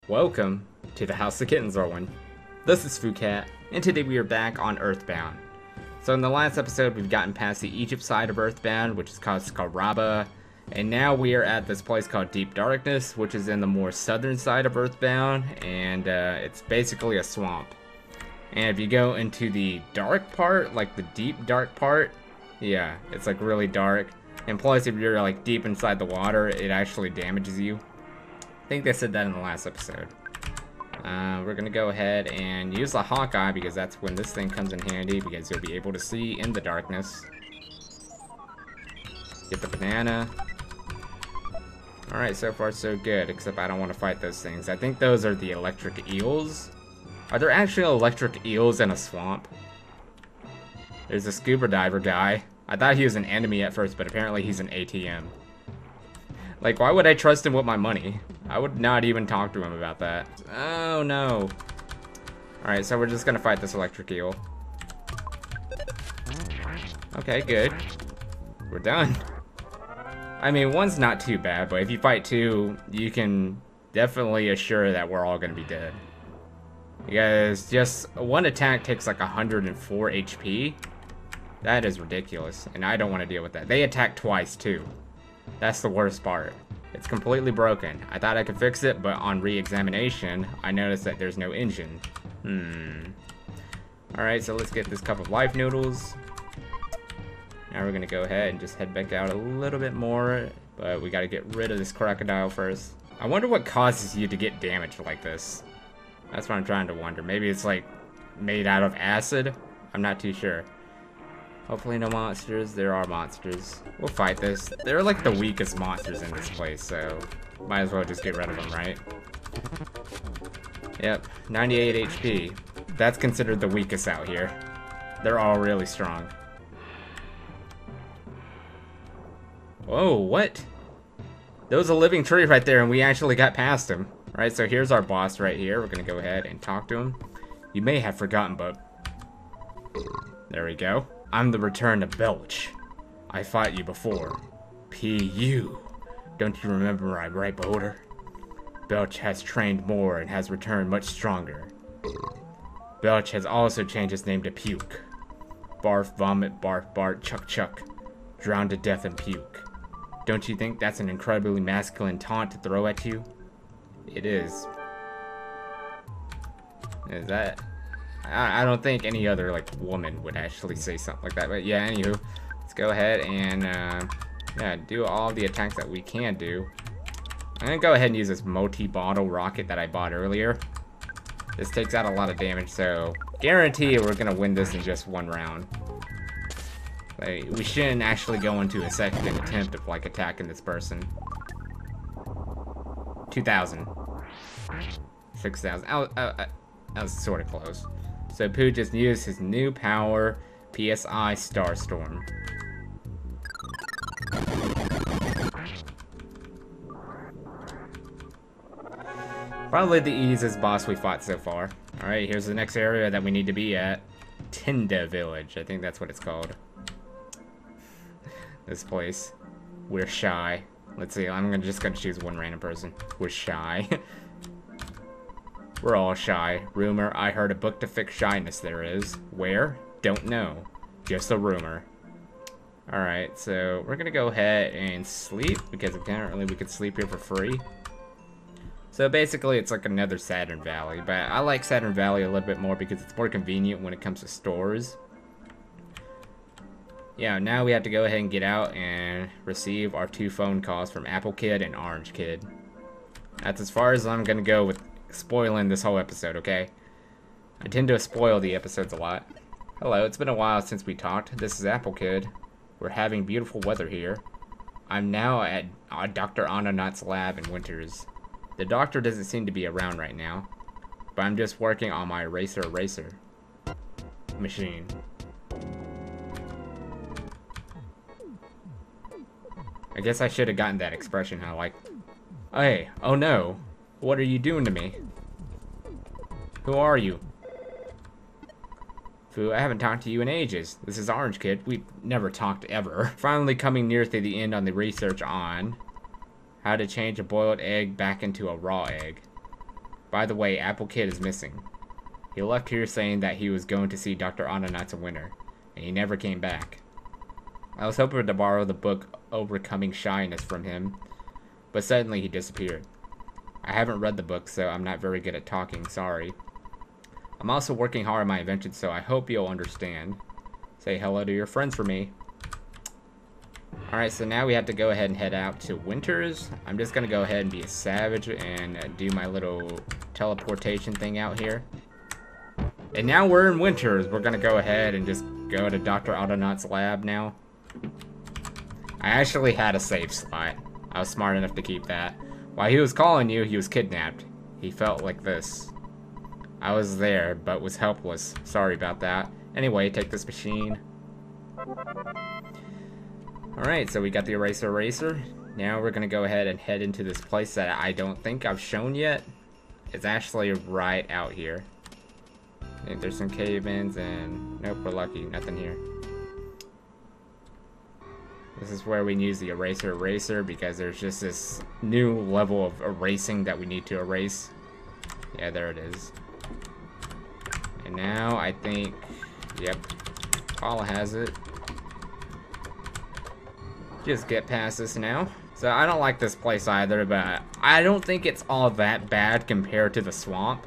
Welcome to the House of Kittens, Orwin. This is Fucat, and today we are back on Earthbound. So in the last episode, we've gotten past the Egypt side of Earthbound, which is called Scaraba, and now we are at this place called Deep Darkness, which is in the more southern side of Earthbound, and it's basically a swamp. And if you go into the dark part, like the deep dark part, yeah, it's like really dark. And plus, if you're like deep inside the water, it actually damages you. I think they said that in the last episode. We're gonna go ahead and use the Hawkeye because that's when this thing comes in handy, because you'll be able to see in the darkness. Get the banana. Alright, so far so good, except I don't want to fight those things. I think those are the electric eels. Are there actually electric eels in a swamp? There's a scuba diver guy. I thought he was an enemy at first, but apparently he's an ATM. Like, why would I trust him with my money? I would not even talk to him about that. Oh, no. Alright, so we're just gonna fight this electric eel. Okay, good. We're done. I mean, one's not too bad, but if you fight two, you can definitely assure that we're all gonna be dead. Because just one attack takes like 104 HP. That is ridiculous, and I don't want to deal with that. They attack twice, too. That's the worst part. It's completely broken. I thought I could fix it, but on re-examination, I noticed that there's no engine. Alright, so let's get this cup of life noodles. Now we're gonna go ahead and just head back out a little bit more, but we gotta get rid of this crocodile first. I wonder what causes you to get damaged like this. That's what I'm trying to wonder. Maybe it's like made out of acid? I'm not too sure. Hopefully no monsters. There are monsters. We'll fight this. They're like the weakest monsters in this place, so might as well just get rid of them, right? Yep, 98 HP. That's considered the weakest out here. They're all really strong. Whoa, what? There was a living tree right there, and we actually got past him. Right, so here's our boss right here. We're gonna go ahead and talk to him. You may have forgotten, but... There we go. I'm the return of Belch. I fought you before. P.U. Don't you remember my ripe odor? Belch has trained more and has returned much stronger. Belch has also changed his name to Puke. Barf, vomit, barf, bart, chuck, chuck. Drown to death and puke. Don't you think that's an incredibly masculine taunt to throw at you? It is. Is that... I don't think any other, like, woman would actually say something like that. But yeah, anywho, let's go ahead and, yeah, do all the attacks that we can do. I'm gonna go ahead and use this multi-bottle rocket that I bought earlier. This takes out a lot of damage, so guarantee we're gonna win this in just one round. Like, we shouldn't actually go into a second attempt of, like, attacking this person. 2,000. 6,000. That was sort of close. So Pooh just used his new power, PSI Starstorm. Probably the easiest boss we fought so far. Alright, here's the next area that we need to be at. Tinda Village, I think that's what it's called. This place. We're shy. Let's see, I'm just gonna choose one random person. We're shy. We're all shy. Rumor, I heard a book to fix shyness there is. Where? Don't know. Just a rumor. Alright, so we're gonna go ahead and sleep, because apparently we could sleep here for free. So basically it's like another Saturn Valley, but I like Saturn Valley a little bit more because it's more convenient when it comes to stores. Yeah, now we have to go ahead and get out and receive our 2 phone calls from Apple Kid and Orange Kid. That's as far as I'm gonna go with spoiling this whole episode, okay? I tend to spoil the episodes a lot. Hello, it's been a while since we talked. This is Apple Kid. We're having beautiful weather here. I'm now at Dr. Ananot's lab in Winters. The doctor doesn't seem to be around right now, but I'm just working on my eraser machine. I guess I should have gotten that expression, huh? Like, hey, oh no. What are you doing to me? Who are you? Fu, I haven't talked to you in ages. This is Orange Kid. We've never talked ever. Finally coming near to the end on the research on how to change a boiled egg back into a raw egg. By the way, Apple Kid is missing. He left here saying that he was going to see Dr. Ananat's winter, and he never came back. I was hoping to borrow the book Overcoming Shyness from him, but suddenly he disappeared. I haven't read the book, so I'm not very good at talking, sorry. I'm also working hard on my invention, so I hope you'll understand. Say hello to your friends for me. Alright, so now we have to go ahead and head out to Winters. I'm just gonna go ahead and be a savage and do my little teleportation thing out here. And now we're in Winters. We're gonna go ahead and just go to Dr. Autonaut's lab now. I actually had a save slot. I was smart enough to keep that. While he was calling you, he was kidnapped. He felt like this. I was there, but was helpless. Sorry about that. Anyway, take this machine. Alright, so we got the eraser. Now we're gonna go ahead and head into this place that I don't think I've shown yet. It's actually right out here. I think there's some cave-ins and... Nope, we're lucky. Nothing here. This is where we use the eraser because there's just this new level of erasing that we need to erase. Yeah, there it is. And now I think... Yep. Paula has it. Just get past this now. So I don't like this place either, but I don't think it's all that bad compared to the swamp.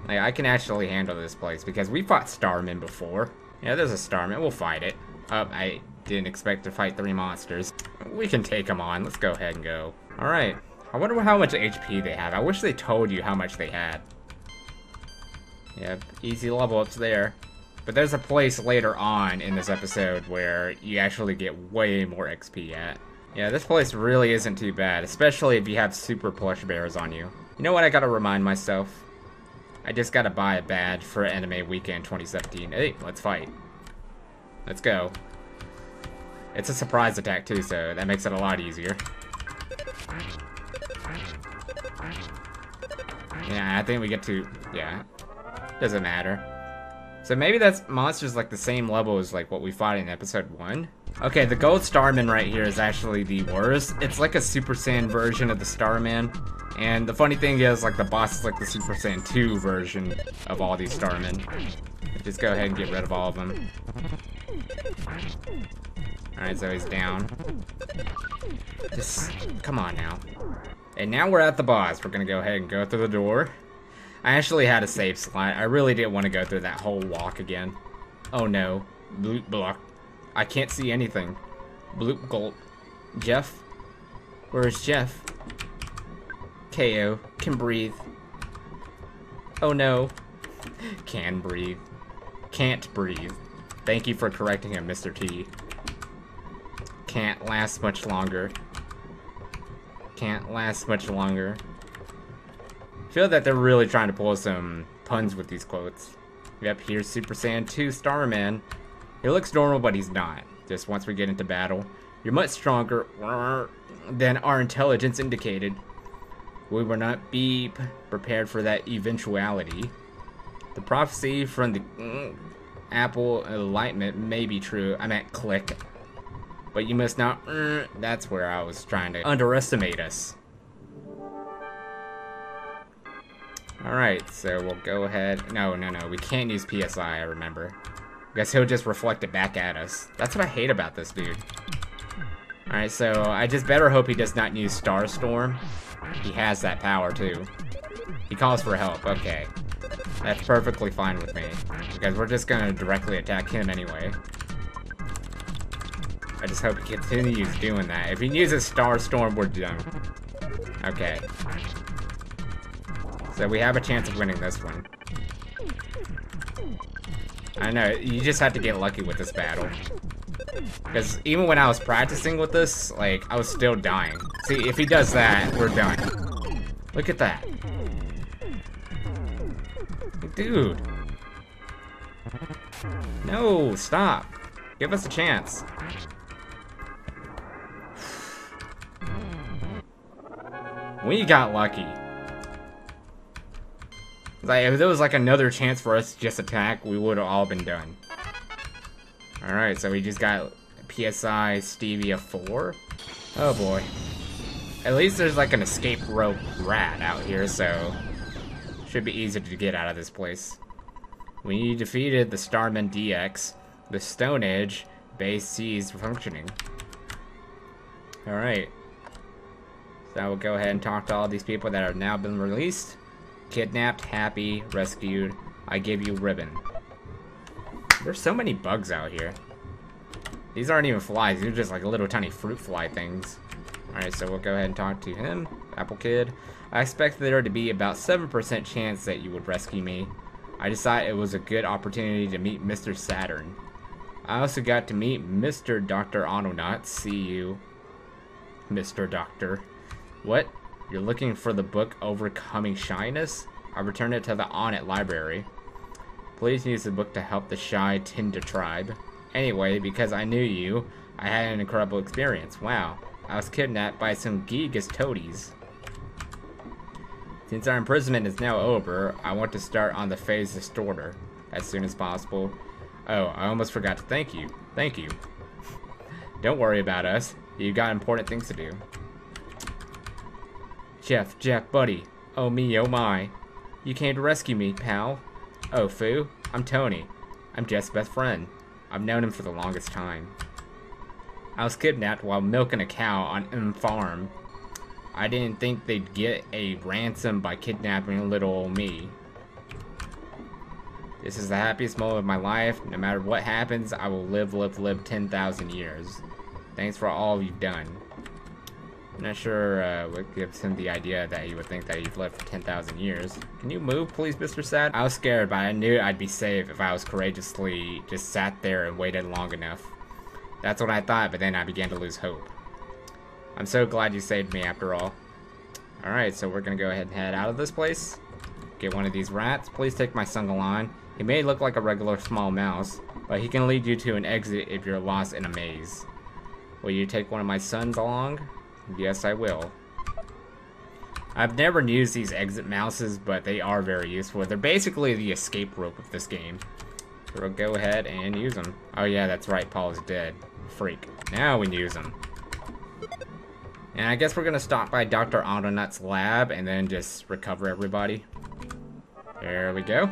Like, I can actually handle this place because we fought Starmen before. Yeah, there's a Starman. We'll fight it. I didn't expect to fight 3 monsters. We can take them on. Let's go ahead and go. Alright. I wonder how much HP they have. I wish they told you how much they had. Yep, easy level ups there. But there's a place later on in this episode where you actually get way more XP at. Yeah, this place really isn't too bad, especially if you have super plush bears on you. You know what I gotta remind myself? I just gotta buy a badge for Anime Weekend 2017. Hey, let's fight. Let's go. It's a surprise attack too, so that makes it a lot easier. Yeah, I think we get to... Yeah. Doesn't matter. So maybe that's monsters like the same level as like what we fought in episode 1. Okay, the Gold Starman right here is actually the worst. It's like a Super Saiyan version of the Starman. And the funny thing is, like, the boss is like the Super Saiyan 2 version of all these Starmen. Just go ahead and get rid of all of them. Alright, so he's down. Just, come on now. And now we're at the boss. We're gonna go ahead and go through the door. I actually had a save slot. I really didn't want to go through that whole walk again. Oh no. Bloop block. I can't see anything. Bloop gulp. Jeff? Where's Jeff? KO. Can breathe. Oh no. Can breathe. Can't breathe. Thank you for correcting him, Mr. T. Can't last much longer. Can't last much longer. I feel that they're really trying to pull some puns with these quotes. Yep, here's Super Saiyan 2 Starman. He looks normal, but he's not. Just once we get into battle, you're much stronger than our intelligence indicated. We will not be prepared for that eventuality. The prophecy from the Apple Enlightenment may be true. I meant click. But you must not... that's where I was trying to underestimate us. Alright, so we'll go ahead... No, we can't use PSI, I remember. Guess he'll just reflect it back at us. That's what I hate about this dude. Alright, so I just better hope he does not use Starstorm. He has that power, too. He calls for help, okay. That's perfectly fine with me. Because we're just gonna directly attack him anyway. I just hope he continues doing that. If he uses Starstorm, we're done. Okay. So we have a chance of winning this one. I know, you just have to get lucky with this battle. Because even when I was practicing with this, like, I was still dying. See, if he does that, we're done. Look at that. Dude. No, stop. Give us a chance. We got lucky. Like, if there was like another chance for us to just attack, we would have all been done. Alright, so we just got PSI Stevia 4. Oh boy. At least there's like an escape rope rat out here, so Should be easy to get out of this place. When you defeated the Starmen DX, the Stone Age base ceased functioning. Alright. So we'll go ahead and talk to all these people that have now been released. Kidnapped, happy, rescued. I give you ribbon. There's so many bugs out here. These aren't even flies, these are just like little tiny fruit fly things. Alright, so we'll go ahead and talk to him. Apple Kid. I expected there to be about 7% chance that you would rescue me. I decided it was a good opportunity to meet Mr. Saturn. I also got to meet Mr. Dr. Autonaut. See you, Mr. Doctor. What? You're looking for the book Overcoming Shyness? I returned it to the Onit library. Please use the book to help the shy Tinder tribe. Anyway, because I knew you, I had an incredible experience. Wow. I was kidnapped by some Gigas toadies. Since our imprisonment is now over, I want to start on the phase distorter as soon as possible. Oh, I almost forgot to thank you. Thank you. Don't worry about us. You've got important things to do. Jeff, buddy. Oh me, oh my. You came to rescue me, pal. Oh, Fu, I'm Tony. I'm Jeff's best friend. I've known him for the longest time. I was kidnapped while milking a cow on M Farm. I didn't think they'd get a ransom by kidnapping little old me. This is the happiest moment of my life. No matter what happens, I will live 10,000 years. Thanks for all you've done. I'm not sure what gives him the idea that he would think that you've lived for 10,000 years. Can you move, please, Mr. Sad? I was scared, but I knew I'd be safe if I was courageously just sat there and waited long enough. That's what I thought, but then I began to lose hope. I'm so glad you saved me after all. Alright, so we're gonna go ahead and head out of this place. Get one of these rats. Please take my son along. He may look like a regular small mouse, but he can lead you to an exit if you're lost in a maze. Will you take one of my sons along? Yes, I will. I've never used these exit mouses, but they are very useful. They're basically the escape rope of this game. So we'll go ahead and use them. Oh yeah, that's right, Paul is dead. Freak. Now we can use them. And I guess we're gonna stop by Dr. Autonaut's lab and then just recover everybody. There we go.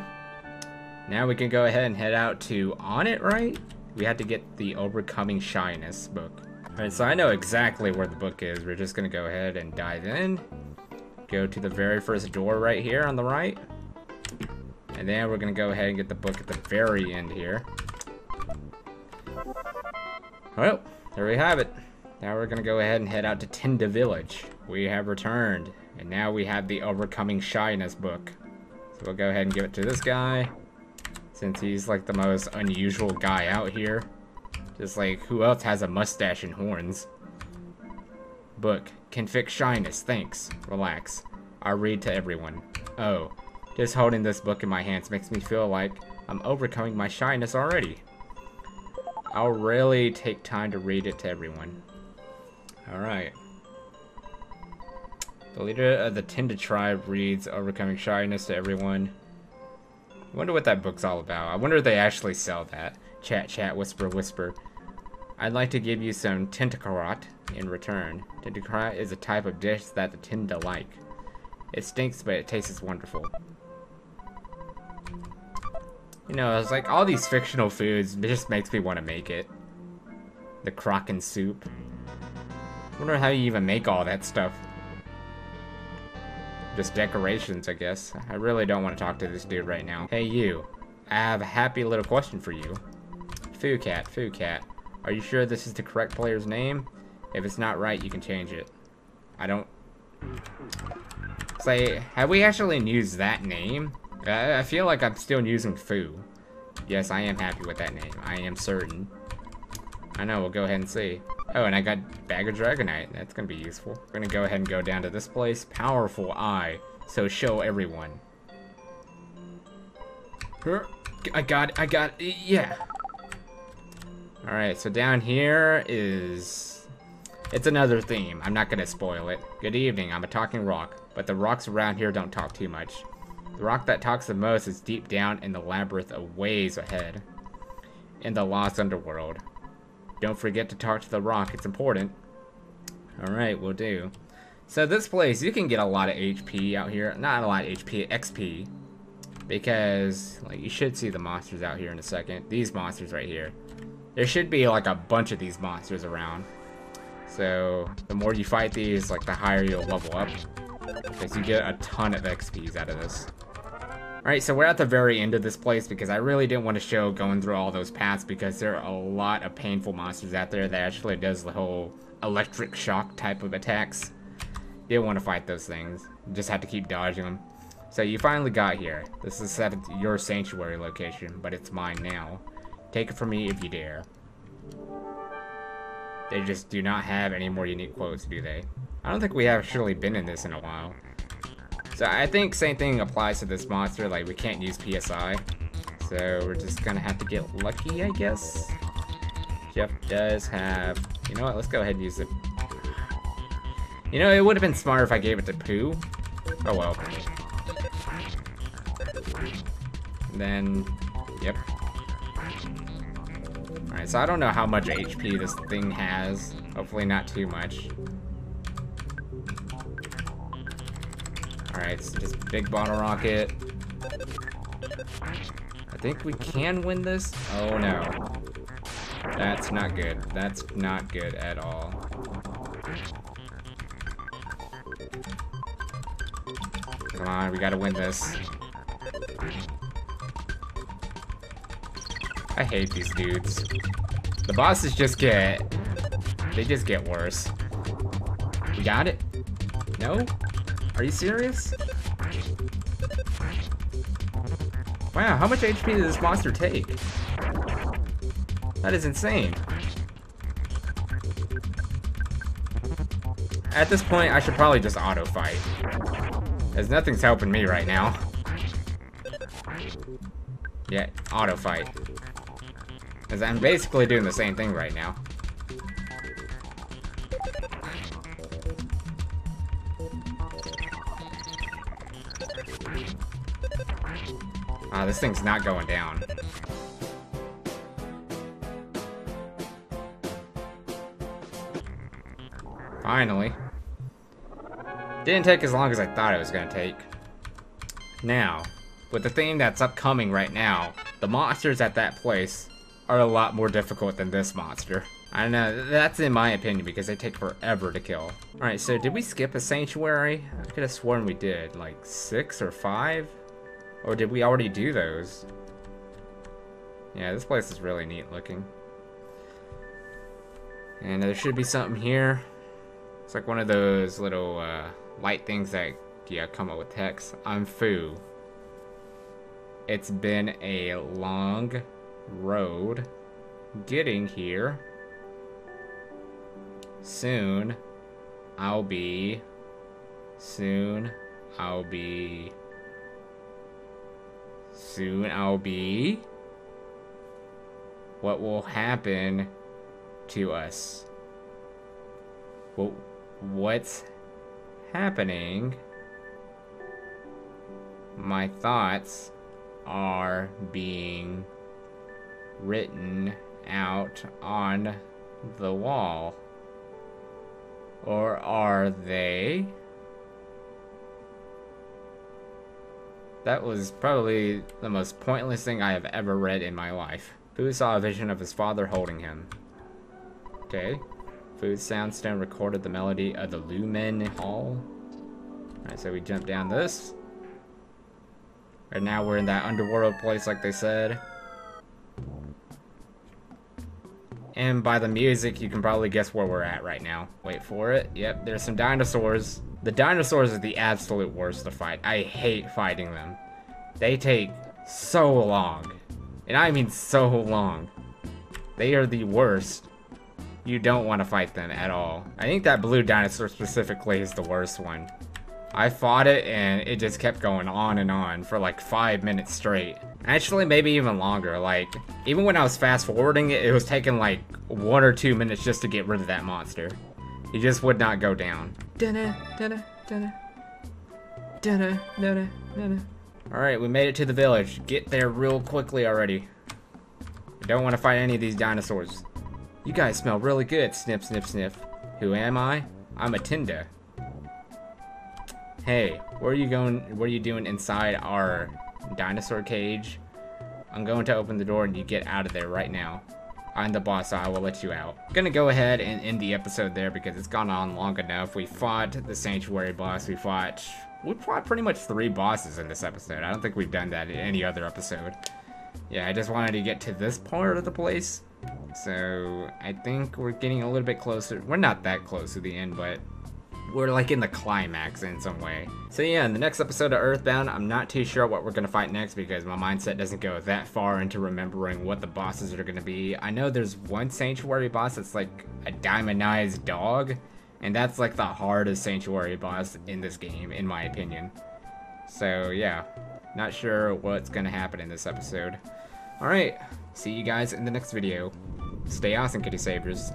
Now we can go ahead and head out to Onit, right? We had to get the Overcoming Shyness book. Alright, so I know exactly where the book is. We're just gonna go ahead and dive in. Go to the very first door right here on the right. And then we're gonna go ahead and get the book at the very end here. Well, there we have it. Now we're gonna go ahead and head out to Tinda Village. We have returned, and now we have the Overcoming Shyness book. So we'll go ahead and give it to this guy, since he's like the most unusual guy out here. Just like, who else has a mustache and horns? Book. Can fix shyness, thanks. Relax. I'll read to everyone. Oh, just holding this book in my hands makes me feel like I'm overcoming my shyness already. I'll really take time to read it to everyone. Alright. The leader of the Tinda tribe reads Overcoming Shyness to everyone. I wonder what that book's all about. I wonder if they actually sell that. Chat, chat, whisper, whisper. I'd like to give you some tentakarat in return. Tentakarat is a type of dish that the Tinda like. It stinks, but it tastes wonderful. You know, it's like all these fictional foods, it just makes me want to make it. The Kraken soup. I wonder how you even make all that stuff. Just decorations, I guess. I really don't want to talk to this dude right now. Hey, you. I have a happy little question for you. Foo Cat. Are you sure this is the correct player's name? If it's not right, you can change it. I don't... Say, have we actually used that name? I feel like I'm still using Foo. Yes, I am happy with that name. I am certain. I know, we'll go ahead and see. Oh, and I got Bag of Dragonite. That's gonna be useful. We're gonna go ahead and go down to this place. Powerful Eye. So show everyone. I got it. Yeah. Alright, so down here is... It's another theme. I'm not gonna spoil it. Good evening, I'm a talking rock. But the rocks around here don't talk too much. The rock that talks the most is deep down in the labyrinth of ways ahead. In the lost underworld. Don't forget to talk to the rock, it's important. Alright, we'll do. So this place, you can get a lot of HP out here. Not a lot of HP, XP. Because, like, you should see the monsters out here in a second. These monsters right here. There should be, like, a bunch of these monsters around. So, the more you fight these, like, the higher you'll level up. Because you get a ton of XPs out of this. Alright, so we're at the very end of this place because I really didn't want to show going through all those paths because there are a lot of painful monsters out there that actually does the whole electric shock type of attacks. Didn't want to fight those things. Just had to keep dodging them. So you finally got here. This is set at your sanctuary location, but it's mine now. Take it from me if you dare. They just do not have any more unique quotes, do they? I don't think we have actually been in this in a while. So I think same thing applies to this monster, like we can't use PSI. So we're just gonna have to get lucky, I guess. Jeff does have, you know what, let's go ahead and use it. You know, it would have been smarter if I gave it to Pooh. Oh well. And then, yep. Alright, so I don't know how much HP this thing has. Hopefully not too much. Alright, so just big bottle rocket. I think we can win this. Oh no. That's not good. That's not good at all. Come on, we gotta win this. I hate these dudes. The bosses just get... They just get worse. We got it? No? Are you serious? Wow, how much HP does this monster take? That is insane. At this point, I should probably just auto fight. As nothing's helping me right now. Yeah, auto fight. Because I'm basically doing the same thing right now. Ah, this thing's not going down. Finally. Didn't take as long as I thought it was gonna take. Now, with the thing that's upcoming right now, the monsters at that place are a lot more difficult than this monster. I don't know, that's in my opinion because they take forever to kill. Alright, so did we skip a sanctuary? I could have sworn we did, like 6 or 5? Or did we already do those? Yeah, this place is really neat looking. And there should be something here. It's like one of those little light things that come up with text. I'm Fu. It's been a long road getting here. Soon I'll be what will happen to us? Well, what's happening? My thoughts are being written out on the wall. Or are they? That was probably the most pointless thing I have ever read in my life. Fu saw a vision of his father holding him. Okay. Fu's soundstone recorded the melody of the Lumen Hall. Alright, so we jump down this. Right now we're in that underworld place like they said. And by the music, you can probably guess where we're at right now. Wait for it. Yep, there's some dinosaurs. The dinosaurs are the absolute worst to fight. I hate fighting them. They take so long. And I mean so long. They are the worst. You don't want to fight them at all. I think that blue dinosaur specifically is the worst one. I fought it and it just kept going on and on for like 5 minutes straight. Actually, maybe even longer. Like, even when I was fast forwarding it, it was taking like 1 or 2 minutes just to get rid of that monster. He just would not go down. Alright, we made it to the village. Get there real quickly already. I don't want to fight any of these dinosaurs. You guys smell really good. Sniff, sniff, sniff. Who am I? I'm a Tinda. Hey, where are you going? What are you doing inside our dinosaur cage? I'm going to open the door and you get out of there right now. I'm the boss, so I will let you out. I'm gonna go ahead and end the episode there because it's gone on long enough. We fought the Sanctuary boss. We fought pretty much 3 bosses in this episode. I don't think we've done that in any other episode. Yeah, I just wanted to get to this part of the place. So I think we're getting a little bit closer. We're not that close to the end, but we're like in the climax in some way. So yeah, in the next episode of Earthbound, I'm not too sure what we're gonna fight next because my mindset doesn't go that far into remembering what the bosses are gonna be. I know there's one Sanctuary boss that's like a diamondized dog, and that's like the hardest Sanctuary boss in this game, in my opinion. So yeah, not sure what's gonna happen in this episode. Alright, see you guys in the next video. Stay awesome, kitty savers.